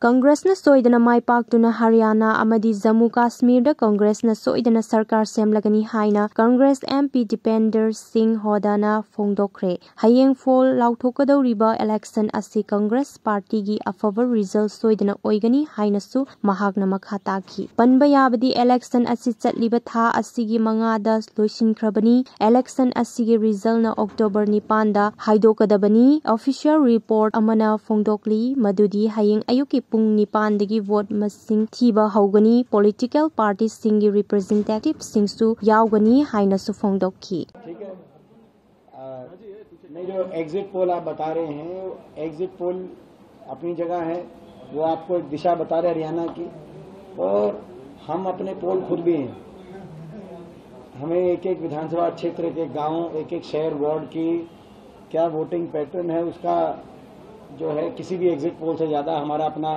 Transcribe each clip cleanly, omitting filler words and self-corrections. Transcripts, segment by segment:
कांग्रेसना सोइदना माई पाक्तुना हरियाणा अमदी जम्मू काश्मीर कांग्रेसना सोइदना सरकार सेमलगनी हाइना कांग्रेस एमपी दीपेंदर सिंह होदाना फोंदोखरे। हयेंग फोल लाउथोकदौरिबा इलेक्शन असि कांग्रेस पार्टी की अफब रिजल्ट सोइदना ओइगनी हाइनसु महाकना मखा ताखी। पनबा याबदी इलेक्शन असि चटलिबा था असिगी मंगादा लोइसिनख्रबनी। इलेक्शन असिगी रिजल्ट ना अक्टोबर 9 दा हाइदोकदबनी। ऑफिशियल रिपोर्ट अमना फोंदोकली मदुदी हयेंग अयुकी पुंग 9 दगी वोट मसिंग थीबा हौगनी। पॉलिटिकल पार्टी सिंगी रिप्रेजेंटेटिव सिंगसु यावगनी हाइनसु फोंदोखी। ठीक है, नहीं जो एग्जिट पोल आप बता रहे हैं, एग्जिट पोल अपनी जगह है, वो आपको एक दिशा बता रहे हरियाणा की, और हम अपने पोल खुद भी हैं। हमें एक एक विधानसभा क्षेत्र के गांव, एक एक शहर वार्ड की क्या वोटिंग पैटर्न है उसका जो है किसी भी एग्जिट पोल से ज़्यादा हमारा अपना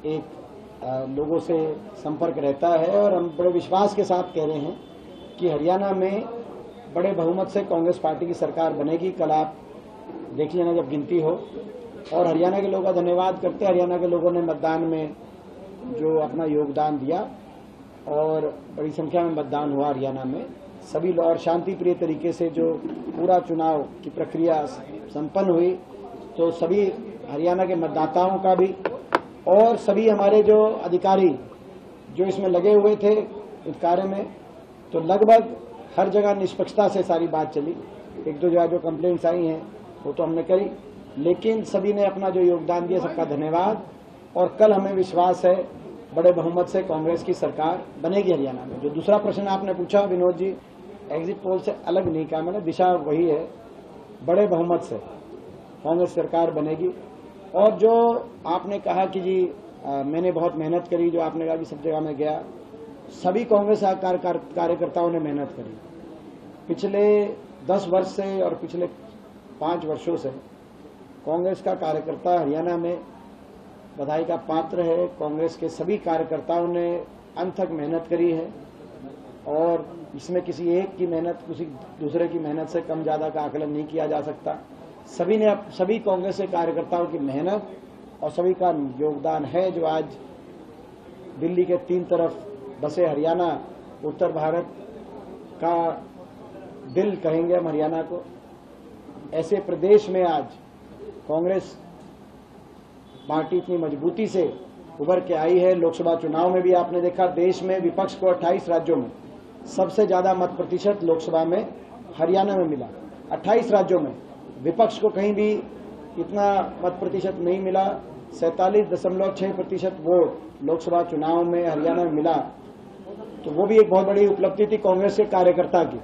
एक लोगों से संपर्क रहता है। और हम बड़े विश्वास के साथ कह रहे हैं कि हरियाणा में बड़े बहुमत से कांग्रेस पार्टी की सरकार बनेगी। कल आप देख लेना जब गिनती हो। और हरियाणा के लोगों का धन्यवाद करते हैं, हरियाणा के लोगों ने मतदान में जो अपना योगदान दिया और बड़ी संख्या में मतदान हुआ हरियाणा में। सभी और शांति प्रिय तरीके से जो पूरा चुनाव की प्रक्रिया संपन्न हुई, तो सभी हरियाणा के मतदाताओं का भी और सभी हमारे जो अधिकारी जो इसमें लगे हुए थे इस कार्य में, तो लगभग हर जगह निष्पक्षता से सारी बात चली। एक दो जगह जो कंप्लेंट्स आई हैं वो तो हमने करी, लेकिन सभी ने अपना जो योगदान दिया सबका धन्यवाद। और कल हमें विश्वास है बड़े बहुमत से कांग्रेस की सरकार बनेगी हरियाणा में। जो दूसरा प्रश्न आपने पूछा विनोद जी, एग्जिट पोल से अलग नहीं कहा मैंने, दिशा वही है, बड़े बहुमत से कांग्रेस सरकार बनेगी। और जो आपने कहा कि जी मैंने बहुत मेहनत करी, जो आपने कहा कि सब जगह में गया, सभी कांग्रेस कार्यकर्ताओं ने मेहनत करी। पिछले 10 वर्ष से और पिछले 5 वर्षों से कांग्रेस का कार्यकर्ता हरियाणा में बधाई का पात्र है। कांग्रेस के सभी कार्यकर्ताओं ने अंत तक मेहनत करी है और इसमें किसी एक की मेहनत किसी दूसरे की मेहनत से कम ज्यादा का आकलन नहीं किया जा सकता। सभी कांग्रेस के कार्यकर्ताओं की मेहनत और सभी का योगदान है जो आज दिल्ली के 3 तरफ बसे हरियाणा, उत्तर भारत का दिल कहेंगे हम हरियाणा को, ऐसे प्रदेश में आज कांग्रेस पार्टी इतनी मजबूती से उभर के आई है। लोकसभा चुनाव में भी आपने देखा देश में विपक्ष को 28 राज्यों में सबसे ज्यादा मत प्रतिशत लोकसभा में हरियाणा में मिला। 28 राज्यों में विपक्ष को कहीं भी इतना मत प्रतिशत नहीं मिला। 47.6% वोट लोकसभा चुनाव में हरियाणा में मिला, तो वो भी एक बहुत बड़ी उपलब्धि थी कांग्रेस के कार्यकर्ता की।